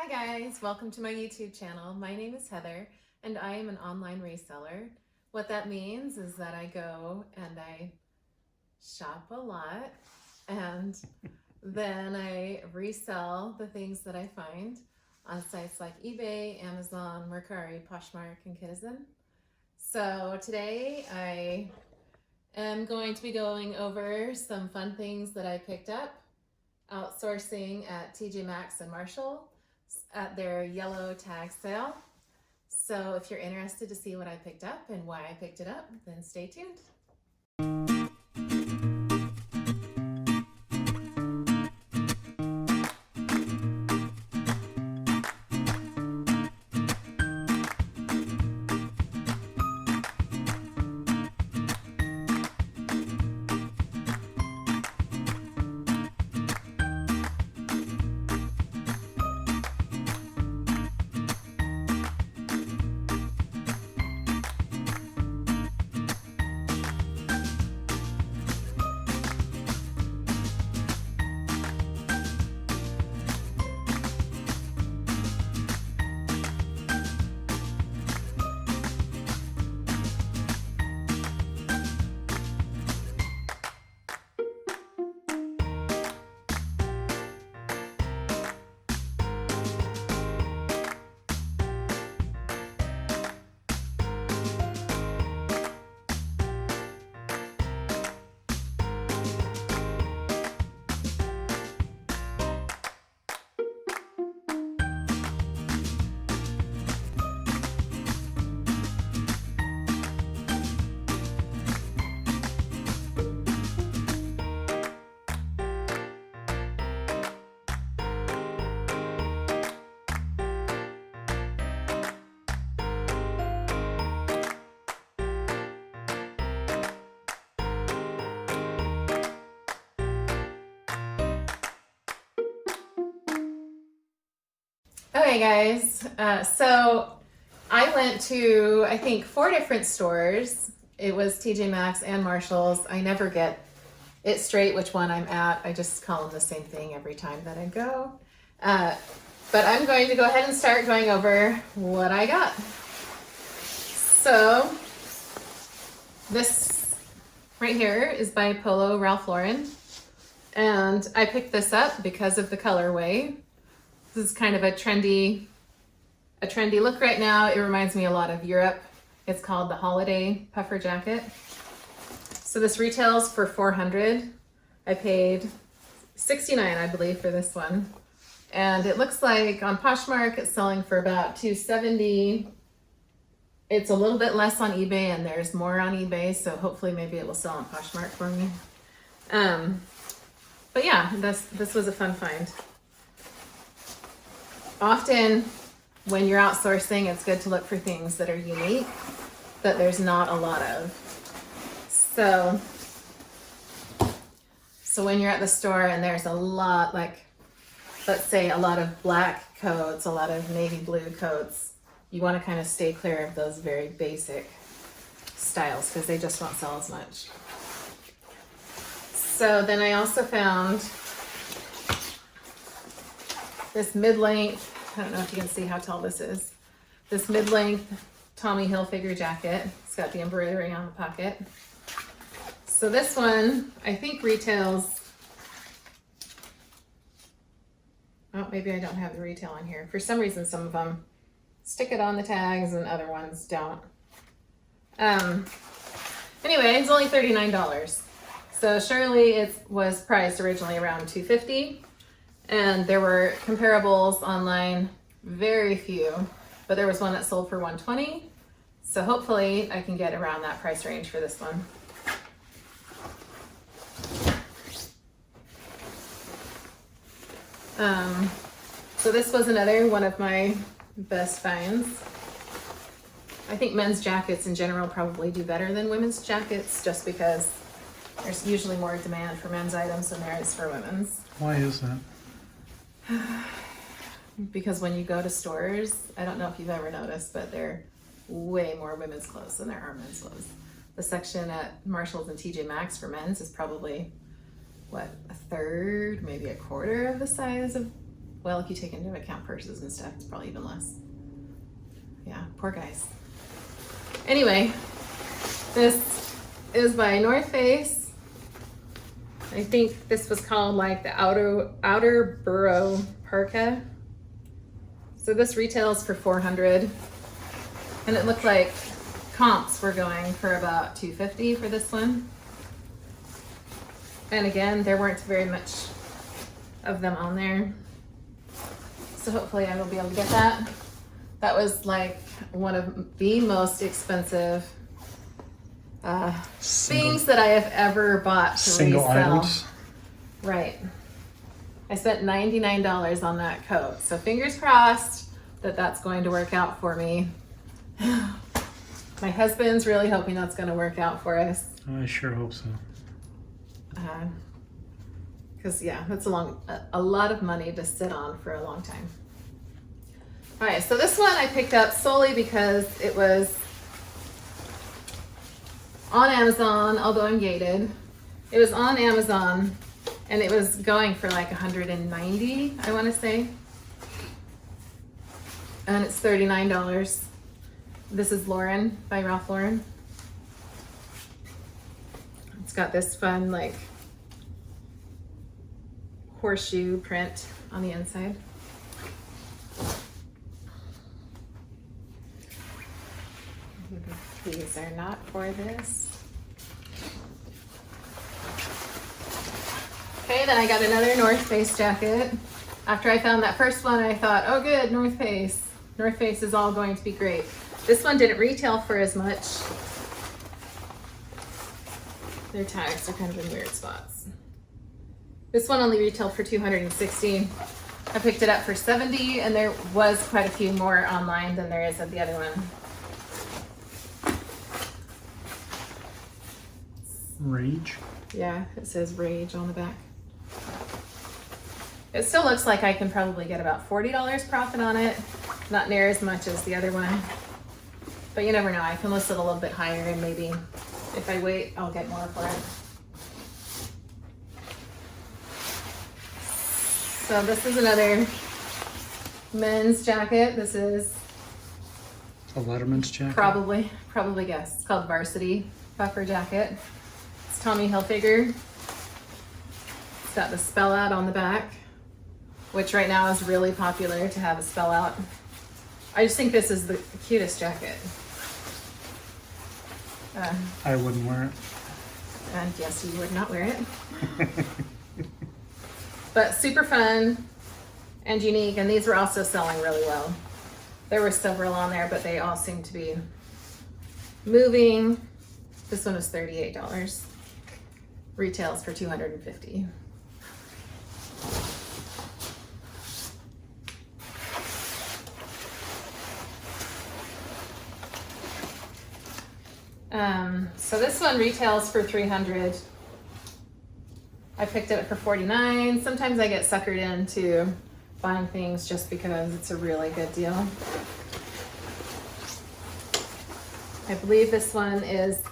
Hi guys, welcome to my YouTube channel. My name is Heather and I am an online reseller. What that means is that I go and I shop a lot and then I resell the things that I find on sites like eBay, Amazon, Mercari, Poshmark, and Kidizen. So today I am going to be going over some fun things that I picked up outsourcing at TJ Maxx and Marshall at their yellow tag sale. So if you're interested to see what I picked up and why I picked it up, then stay tuned. Okay guys, so I went to, I think, 4 different stores. It was TJ Maxx and Marshall's. I never get it straight which one I'm at. I just call them the same thing every time that I go. But I'm going to go ahead and start going over what I got. So this right here is by Polo Ralph Lauren. And I picked this up because of the colorway. This is kind of a trendy look right now. It reminds me a lot of Europe. It's called the Holiday Puffer Jacket. So this retails for $400. I paid $69, I believe, for this one. And it looks like on Poshmark it's selling for about $270. It's a little bit less on eBay and there's more on eBay, so hopefully maybe it will sell on Poshmark for me. But yeah, this was a fun find. Often when you're outsourcing, it's good to look for things that are unique, that there's not a lot of. So when you're at the store and there's a lot, like, let's say a lot of black coats, a lot of navy blue coats, you want to kind of stay clear of those very basic styles because they just won't sell as much. So then I also found this mid-length, I don't know if you can see how tall this is, this mid-length Tommy Hilfiger jacket. It's got the embroidery on the pocket. So this one, I think retails, oh, maybe I don't have the retail on here. For some reason, some of them stick it on the tags and other ones don't. Anyway, it's only $39. So surely it was priced originally around $250. And there were comparables online, very few, but there was one that sold for $120. So hopefully I can get around that price range for this one. So this was another one of my best finds. I think men's jackets in general probably do better than women's jackets just because there's usually more demand for men's items than there is for women's. Why is that? Because when you go to stores, I don't know if you've ever noticed, but there are way more women's clothes than there are men's clothes. The section at Marshall's and TJ Maxx for men's is probably, what, a third, maybe a quarter of the size of Well, if you take into account purses and stuff, it's probably even less. Yeah, poor guys. Anyway, this is by North Face. I think this was called like the outer borough parka. So this retails for $400, and it looked like comps were going for about $250 for this one. And again, there weren't very much of them on there, so hopefully I will be able to get that. That was like one of the most expensive things that I have ever bought to single resell. items. Right. I spent $99 on that coat, so fingers crossed that that's going to work out for me. My husband's really hoping that's going to work out for us. I sure hope so. Because yeah, that's a lot of money to sit on for a long time. All right, so this one I picked up solely because it was on Amazon, although I'm gated. It was on Amazon, and it was going for like $190, I want to say. And it's $39. This is Lauren by Ralph Lauren. It's got this fun like horseshoe print on the inside. These are not for this. Okay, then I got another North Face jacket. After I found that first one, I thought, oh good, North Face. North Face is all going to be great. This one didn't retail for as much. Their tags are kind of in weird spots. This one only retailed for $260. I picked it up for $70, and there was quite a few more online than there is of the other one. Rage. Yeah, it says Rage on the back. It still looks like I can probably get about $40 profit on it. Not near as much as the other one. But you never know, I can list it a little bit higher, and maybe if I wait, I'll get more for it. So this is another men's jacket. This is A Letterman's jacket. probably guess. It's called Varsity puffer jacket. It's Tommy Hilfiger. It's got the spell out on the back, which right now is really popular to have a spell out. I just think this is the cutest jacket. I wouldn't wear it. And yes, you would not wear it. But super fun and unique, and these were also selling really well. There were several on there, but they all seem to be moving. This one was $38. Retails for $250. So this one retails for $300. I picked it up for $49. Sometimes I get suckered into buying things just because it's a really good deal. I believe this one is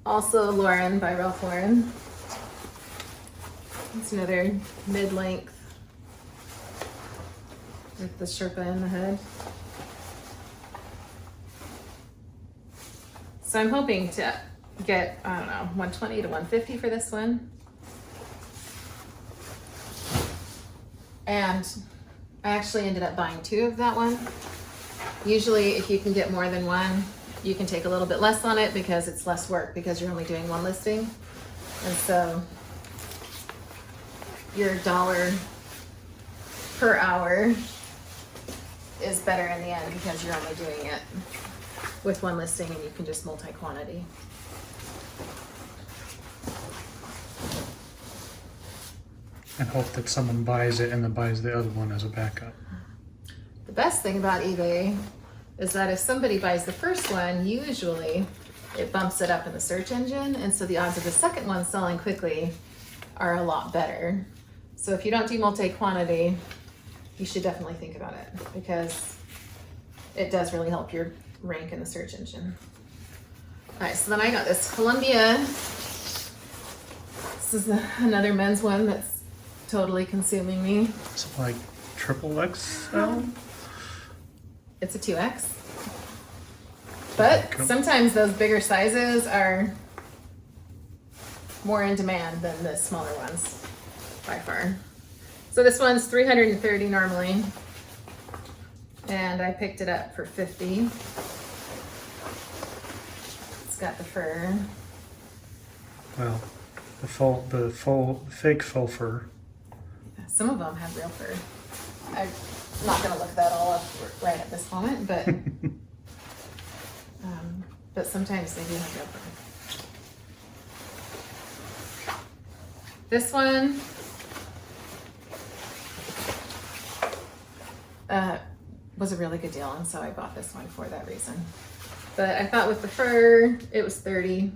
also Lauren by Ralph Lauren. It's another mid-length with the Sherpa in the hood. So I'm hoping to get, I don't know, 120 to 150 for this one. And I actually ended up buying two of that one. Usually if you can get more than one, you can take a little bit less on it because it's less work because you're only doing one listing. And so your dollar per hour is better in the end because you're only doing it with one listing and you can just multi-quantity. And hope that someone buys it and then buys the other one as a backup. The best thing about eBay is that if somebody buys the first one, usually it bumps it up in the search engine, and so the odds of the second one selling quickly are a lot better. So if you don't do multi-quantity, you should definitely think about it because it does really help your rank in the search engine. All right, so then I got this Columbia. This is another men's one that's totally consuming me. It's like triple XL? It's a 2X. But Cool. sometimes those bigger sizes are more in demand than the smaller ones, by far. So this one's $330 normally, and I picked it up for $50. It's got the fur. Well, the fake faux fur. Some of them have real fur. I'm not gonna look that all up right at this moment, but sometimes they do have real fur. This one was a really good deal, and so I bought this one for that reason. But I thought with the fur, it was $30.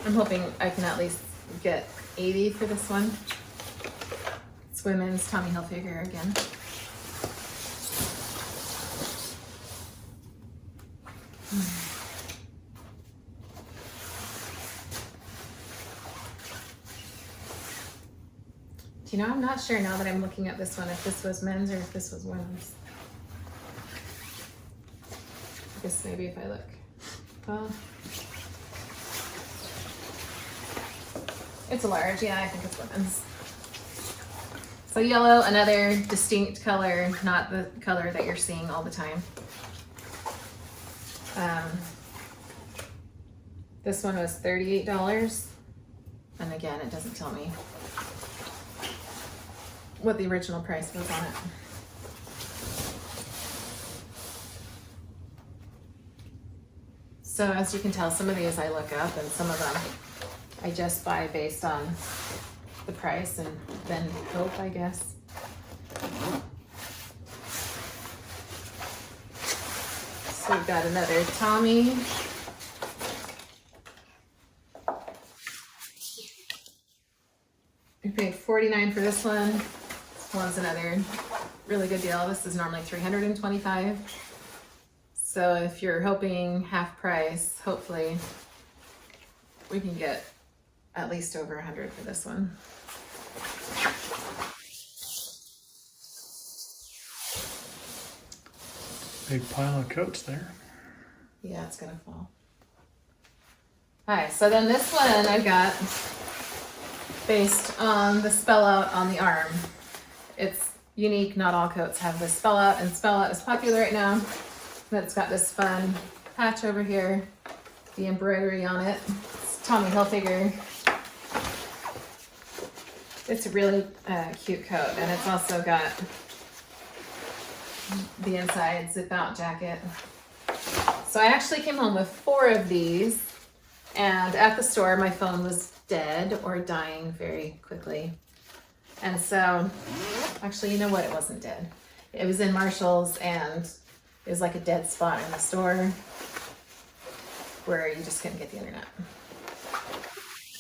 I'm hoping I can at least get $80 for this one. It's women's Tommy Hilfiger again. Do you know, I'm not sure now that I'm looking at this one if this was men's or if this was women's. I guess maybe if I look. Well, it's a large, yeah, I think it's women's. So yellow, another distinct color, not the color that you're seeing all the time. This one was $38, and again, it doesn't tell me what the original price was on it. So as you can tell, some of these I look up, and some of them I just buy based on the price and then hope, I guess. So we've got another Tommy. I paid $49 for this one. This one's another really good deal. This is normally $325. So if you're hoping half price, hopefully we can get at least over $100 for this one. Big pile of coats there. Yeah, it's gonna fall. Alright, so then this one I got based on the spell out on the arm. It's unique, not all coats have the spell out, and spell out is popular right now. But it's got this fun patch over here, the embroidery on it. It's Tommy Hilfiger. It's a really cute coat, and it's also got the inside zip out jacket. So I actually came home with 4 of these, and at the store my phone was dead or dying very quickly. And so, actually, you know what? It wasn't dead. It was in Marshall's, and it was like a dead spot in the store where you just couldn't get the internet.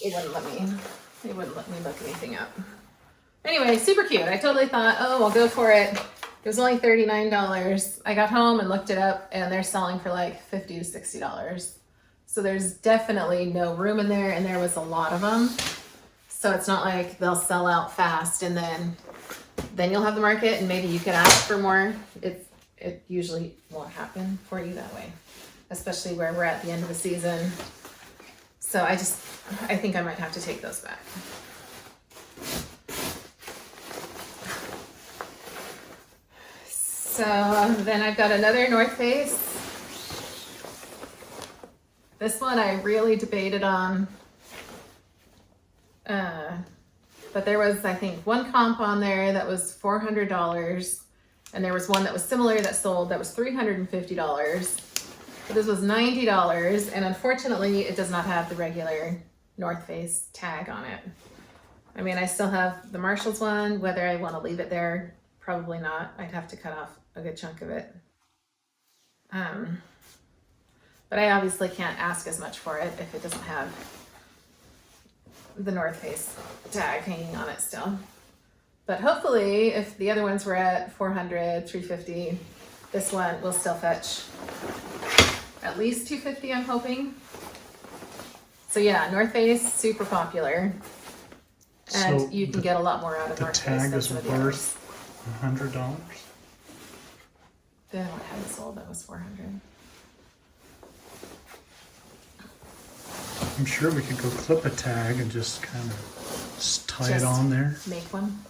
It wouldn't let me look anything up. Anyway, super cute. I totally thought, oh, I'll go for it. It was only $39. I got home and looked it up, and they're selling for like $50 to $60. So there's definitely no room in there, and there was a lot of them. So it's not like they'll sell out fast, and then you'll have the market, and maybe you could ask for more. It usually won't happen for you that way, especially where we're at the end of the season. So I think I might have to take those back. So then I've got another North Face. This one I really debated on, but there was, I think, one comp on there that was $400, and there was one that was similar that sold that was $350. But this was $90, and unfortunately it does not have the regular North Face tag on it. I mean, I still have the Marshalls one. Whether I want to leave it there, probably not. I'd have to cut off a good chunk of it. But I obviously can't ask as much for it if it doesn't have the North Face tag hanging on it still. But hopefully, if the other ones were at $400, $350, this one will still fetch at least $250, I'm hoping. So yeah, North Face, super popular. And So you can get a lot more out of the North Face tag than is some of the worth others. $100. The one I had sold that was 400. I'm sure we could go clip a tag and just kind of tie it Just on there. Make one.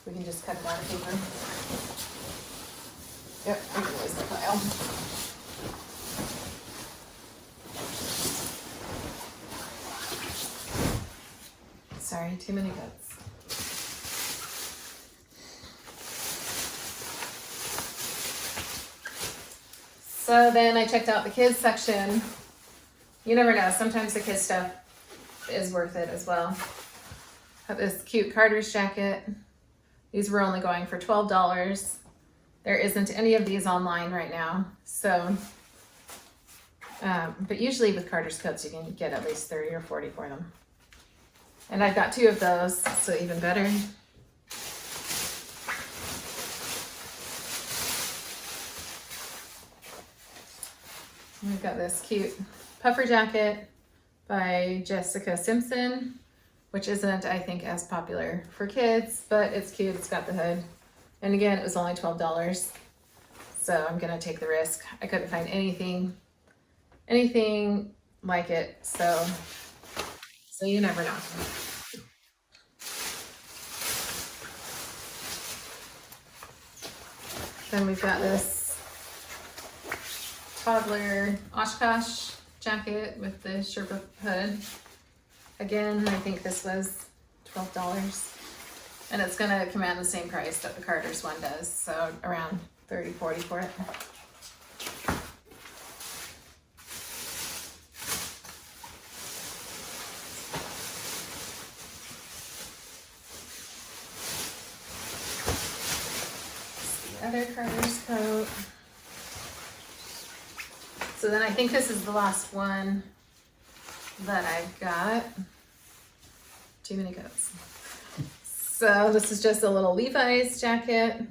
We can just cut it out of paper. Yep, we can use the file. Sorry, too many cuts. So then I checked out the kids section. You never know, sometimes the kids stuff is worth it as well. Have this cute Carter's jacket. These were only going for $12. There isn't any of these online right now, so but usually with Carter's coats you can get at least 30 or 40 for them. And I've got 2 of those, so even better. We've got this cute puffer jacket by Jessica Simpson, which isn't, I think, as popular for kids, but it's cute. It's got the hood. And again, it was only $12. So I'm gonna take the risk. I couldn't find anything like it, so you never know. Then we've got this toddler Oshkosh jacket with the Sherpa hood. Again, I think this was $12. And it's gonna command the same price that the Carter's one does, so around $30, $40 for it. The other Carter's coat. So then I think this is the last one that I've got. Too many coats. So this is just a little Levi's jacket.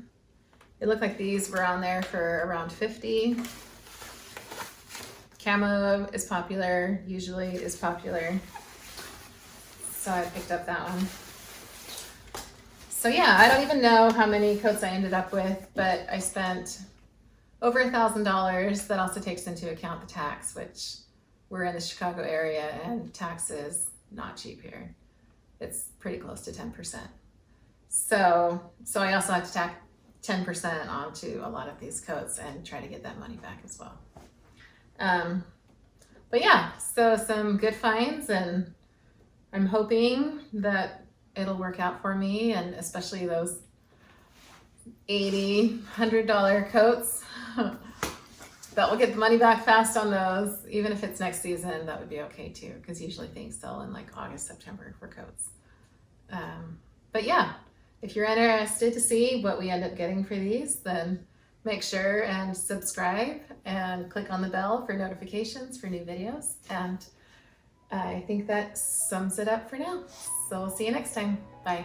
It looked like these were on there for around $50. Camo is popular, usually is popular. So I picked up that one. So yeah, I don't even know how many coats I ended up with, but I spent over $1,000. That also takes into account the tax, which we're in the Chicago area and tax is not cheap here. It's pretty close to 10%. So I also have to tack 10% onto a lot of these coats and try to get that money back as well. But yeah, so some good finds, and I'm hoping that it'll work out for me, and especially those $80, $100 coats. That will get the money back fast on those. Even if it's next season, that would be okay too, because usually things sell in like August, September for coats. But yeah, if you're interested to see what we end up getting for these, then make sure and subscribe and click on the bell for notifications for new videos. And I think that sums it up for now. So we'll see you next time. Bye.